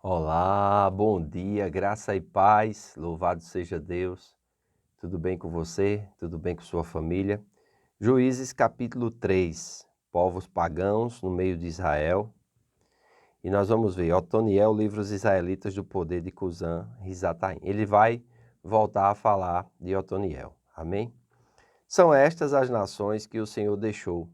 Olá, bom dia, graça e paz, louvado seja Deus. Tudo bem com você? Tudo bem com sua família? Juízes capítulo 3, povos pagãos no meio de Israel. E nós vamos ver, Otoniel livra os israelitas do poder de Cusã-Risataim. Ele vai voltar a falar de Otoniel, amém? São estas as nações que o Senhor deixou,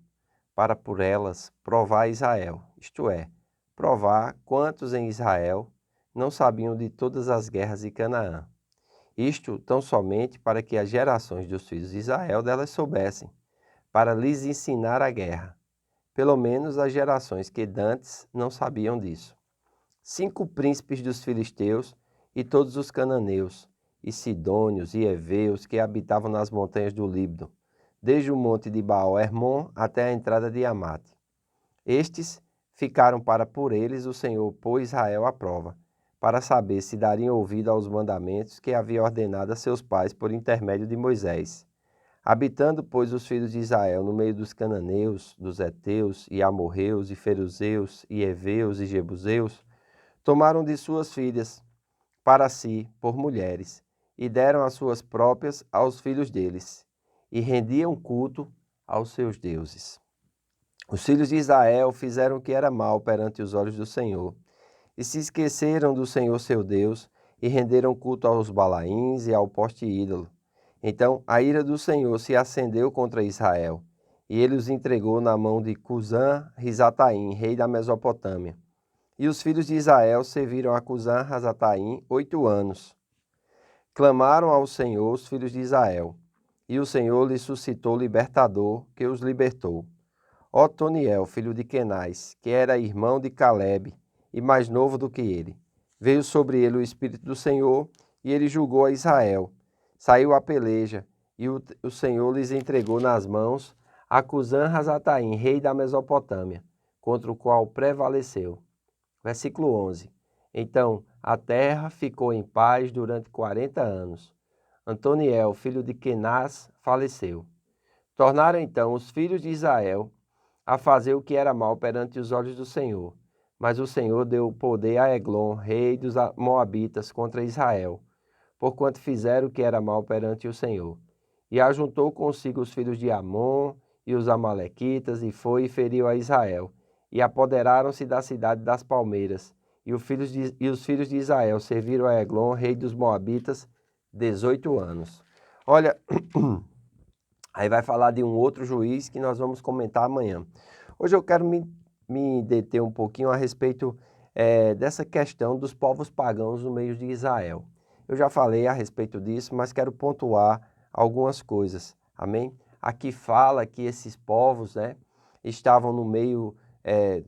para por elas provar Israel, isto é, provar quantos em Israel não sabiam de todas as guerras de Canaã. Isto tão somente para que as gerações dos filhos de Israel delas soubessem, para lhes ensinar a guerra, pelo menos as gerações que dantes não sabiam disso. 5 príncipes dos filisteus e todos os cananeus, e sidônios e heveus que habitavam nas montanhas do Líbano, desde o monte de Baal-Hermon até a entrada de Amate. Estes ficaram para por eles o Senhor pôs Israel à prova, para saber se dariam ouvido aos mandamentos que havia ordenado a seus pais por intermédio de Moisés. Habitando, pois, os filhos de Israel no meio dos cananeus, dos heteus, e amorreus, e feruzeus, e heveus, e jebuseus, tomaram de suas filhas para si por mulheres, e deram as suas próprias aos filhos deles, e rendiam culto aos seus deuses. Os filhos de Israel fizeram o que era mal perante os olhos do Senhor, e se esqueceram do Senhor seu Deus, e renderam culto aos Balaíns e ao poste ídolo. Então a ira do Senhor se acendeu contra Israel, e ele os entregou na mão de Cusã-Risataim, rei da Mesopotâmia. E os filhos de Israel serviram a Cusã-Risataim 8 anos. Clamaram ao Senhor os filhos de Israel, e o Senhor lhes suscitou libertador, que os libertou. Otoniel, filho de Kenaz, que era irmão de Calebe e mais novo do que ele. Veio sobre ele o Espírito do Senhor, e ele julgou a Israel. Saiu a peleja, e o Senhor lhes entregou nas mãos a Cusã-Risataim, rei da Mesopotâmia, contra o qual prevaleceu. Versículo 11. Então a terra ficou em paz durante 40 anos. Otoniel, filho de Kenaz, faleceu. Tornaram então os filhos de Israel a fazer o que era mal perante os olhos do Senhor. Mas o Senhor deu poder a Eglon, rei dos Moabitas, contra Israel, porquanto fizeram o que era mal perante o Senhor. E ajuntou consigo os filhos de Amon e os amalequitas, e foi e feriu a Israel. E apoderaram-se da cidade das palmeiras. E os filhos de Israel serviram a Eglon, rei dos Moabitas, 18 anos. Olha, aí vai falar de um outro juiz que nós vamos comentar amanhã. Hoje eu quero me deter um pouquinho a respeito dessa questão dos povos pagãos no meio de Israel. Eu já falei a respeito disso, mas quero pontuar algumas coisas, amém? Aqui fala que esses povos, estavam no meio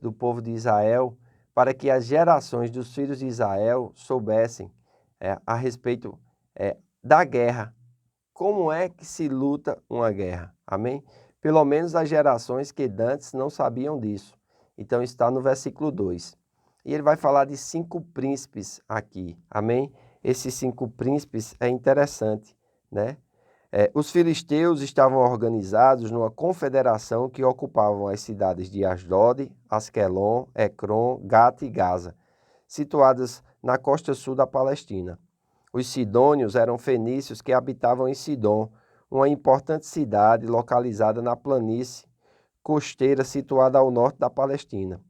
do povo de Israel para que as gerações dos filhos de Israel soubessem a respeito da guerra. Como é que se luta uma guerra? Amém? Pelo menos as gerações que dantes não sabiam disso. Então está no versículo 2. E ele vai falar de 5 príncipes aqui. Amém? Esses 5 príncipes é interessante, né? Os filisteus estavam organizados numa confederação que ocupavam as cidades de Asdod, Asquelon, Ecrom, Gate e Gaza, situadas na costa sul da Palestina. Os sidônios eram fenícios que habitavam em Sidom, uma importante cidade localizada na planície costeira situada ao norte da Palestina.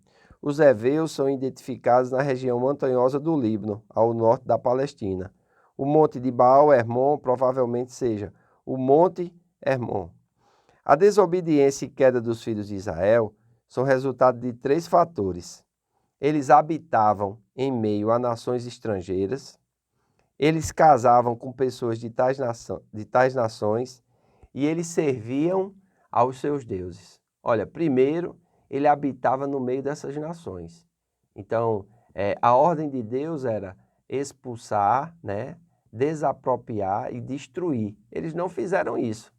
Os heveus são identificados na região montanhosa do Líbano, ao norte da Palestina. O monte de Baal-Hermon provavelmente seja o Monte Hermon. A desobediência e queda dos filhos de Israel são resultado de 3 fatores. Eles habitavam em meio a nações estrangeiras. Eles casavam com pessoas de tais nações e eles serviam aos seus deuses. Olha, primeiro, ele habitava no meio dessas nações. Então, a ordem de Deus era expulsar, desapropriar e destruir. Eles não fizeram isso.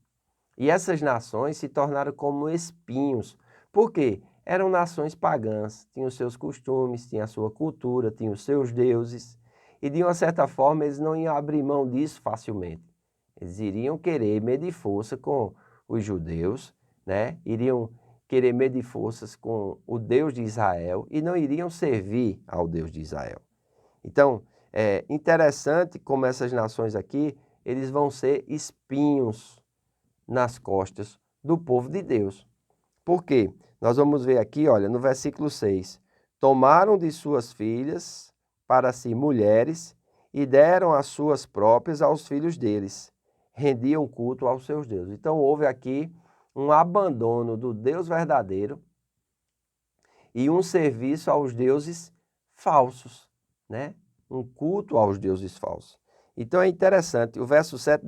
E essas nações se tornaram como espinhos. Por quê? Eram nações pagãs, tinham os seus costumes, tinham a sua cultura, tinham os seus deuses. E de uma certa forma eles não iam abrir mão disso facilmente. Eles iriam querer medir força com os judeus, iriam querer medir forças com o Deus de Israel e não iriam servir ao Deus de Israel. Então, é interessante como essas nações aqui, eles vão ser espinhos nas costas do povo de Deus. Por quê? Nós vamos ver aqui, olha, no versículo 6. Tomaram de suas filhas para si mulheres e deram as suas próprias aos filhos deles. Rendiam culto aos seus deuses. Então houve aqui um abandono do Deus verdadeiro e um serviço aos deuses falsos, né? Um culto aos deuses falsos. Então é interessante, o verso 7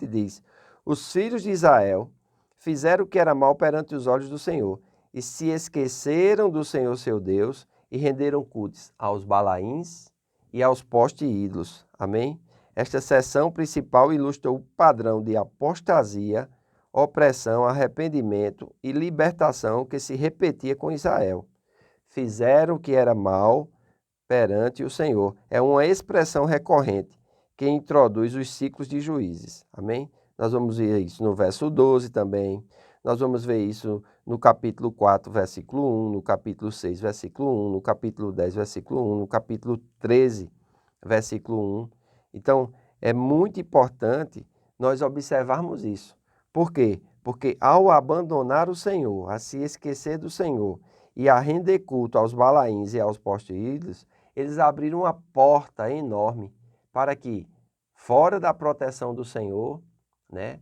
diz: os filhos de Israel fizeram o que era mal perante os olhos do Senhor, e se esqueceram do Senhor seu Deus, e renderam cultos aos Balaíns e aos postes ídolos. Amém? Esta seção principal ilustra o padrão de apostasia, opressão, arrependimento e libertação que se repetia com Israel. Fizeram o que era mal perante o Senhor. É uma expressão recorrente que introduz os ciclos de juízes. Amém? Nós vamos ver isso no verso 12 também. Nós vamos ver isso no capítulo 4, versículo 1, no capítulo 6, versículo 1, no capítulo 10, versículo 1, no capítulo 13, versículo 1. Então, é muito importante nós observarmos isso. Por quê? Porque ao abandonar o Senhor, a se esquecer do Senhor e a render culto aos Balaíns e aos postes ídolos, eles abriram uma porta enorme para que, fora da proteção do Senhor, né,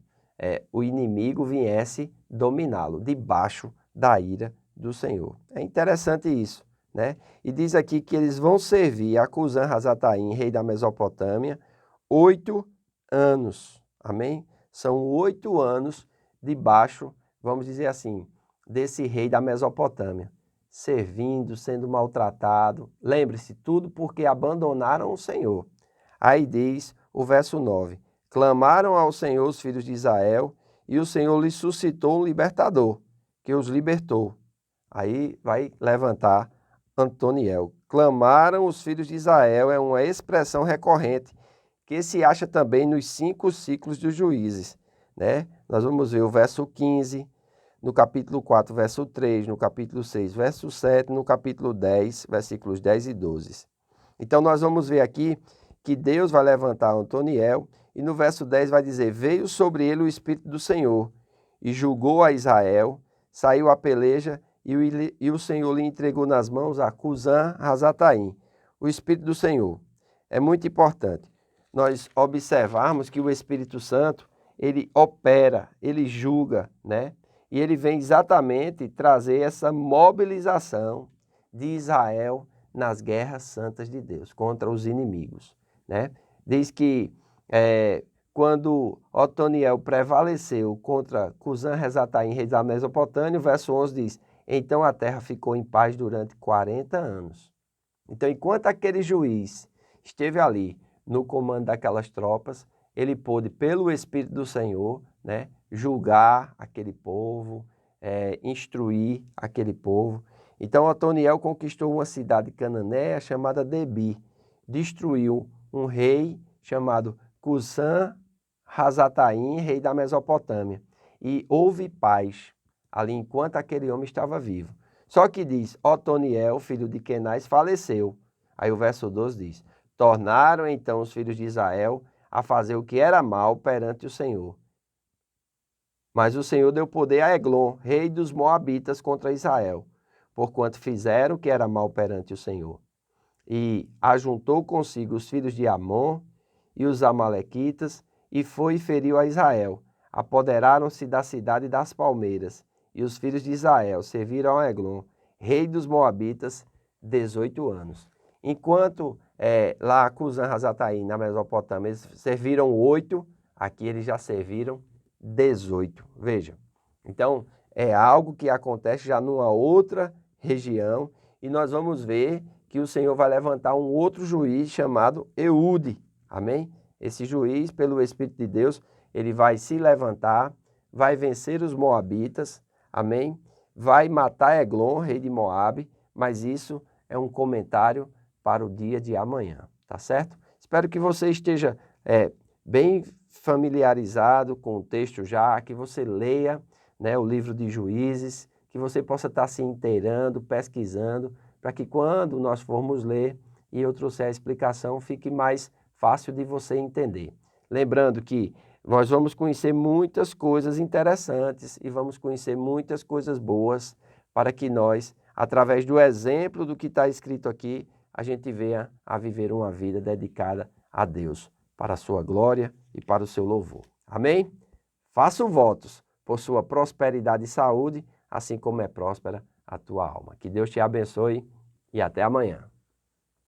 o inimigo viesse dominá-lo, debaixo da ira do Senhor. É interessante isso, né? E diz aqui que eles vão servir a Cusã-Razataim, rei da Mesopotâmia, 8 anos. Amém? São 8 anos debaixo, vamos dizer assim, desse rei da Mesopotâmia, servindo, sendo maltratado. Lembre-se, tudo porque abandonaram o Senhor. Aí diz o verso 9: clamaram ao Senhor os filhos de Israel, e o Senhor lhes suscitou um libertador, que os libertou. Aí vai levantar Antoniel. Clamaram os filhos de Israel é uma expressão recorrente que se acha também nos 5 ciclos dos juízes, né? Nós vamos ver o verso 15, no capítulo 4, verso 3, no capítulo 6, verso 7, no capítulo 10, versículos 10 e 12. Então nós vamos ver aqui que Deus vai levantar Antoniel e no verso 10 vai dizer: veio sobre ele o Espírito do Senhor e julgou a Israel, saiu a peleja e o Senhor lhe entregou nas mãos a Cusã-Razataim. O Espírito do Senhor. É muito importante nós observarmos que o Espírito Santo, ele opera, ele julga, né? E ele vem exatamente trazer essa mobilização de Israel nas guerras santas de Deus contra os inimigos, né? Diz que quando Otoniel prevaleceu contra Cusã-Razataim, rei da Mesopotâmia, o verso 11 diz: então a terra ficou em paz durante 40 anos. Então, enquanto aquele juiz esteve ali no comando daquelas tropas, ele pôde, pelo Espírito do Senhor, né, julgar aquele povo, instruir aquele povo. Então, Otoniel conquistou uma cidade cananeia chamada Debi, destruiu um rei chamado Cusã-Razataim, rei da Mesopotâmia, e houve paz ali enquanto aquele homem estava vivo. Só que diz, Otoniel, filho de Kenaz, faleceu. Aí o verso 12 diz: tornaram então os filhos de Israel a fazer o que era mal perante o Senhor. Mas o Senhor deu poder a Eglon, rei dos Moabitas, contra Israel, porquanto fizeram o que era mal perante o Senhor. E ajuntou consigo os filhos de Amon e os amalequitas, e foi e feriu a Israel. Apoderaram-se da cidade das palmeiras, e os filhos de Israel serviram a Eglon, rei dos Moabitas, 18 anos. Enquanto lá Cusã-Razataim, na Mesopotâmia, eles serviram 8, aqui eles já serviram 18. Veja, então é algo que acontece já numa outra região, e nós vamos ver que o Senhor vai levantar um outro juiz chamado Eude. Amém? Esse juiz, pelo Espírito de Deus, ele vai se levantar, vai vencer os moabitas, amém? Vai matar Eglon, rei de Moabe, mas isso é um comentário para o dia de amanhã, tá certo? Espero que você esteja bem familiarizado com o texto já, que você leia, né, o livro de Juízes, que você possa estar se inteirando, pesquisando, para que quando nós formos ler e eu trouxer a explicação, fique mais fácil de você entender. Lembrando que nós vamos conhecer muitas coisas interessantes e vamos conhecer muitas coisas boas para que nós, através do exemplo do que está escrito aqui, a gente venha a viver uma vida dedicada a Deus, para a sua glória e para o seu louvor. Amém? Faço votos por sua prosperidade e saúde, assim como é próspera a tua alma. Que Deus te abençoe e até amanhã.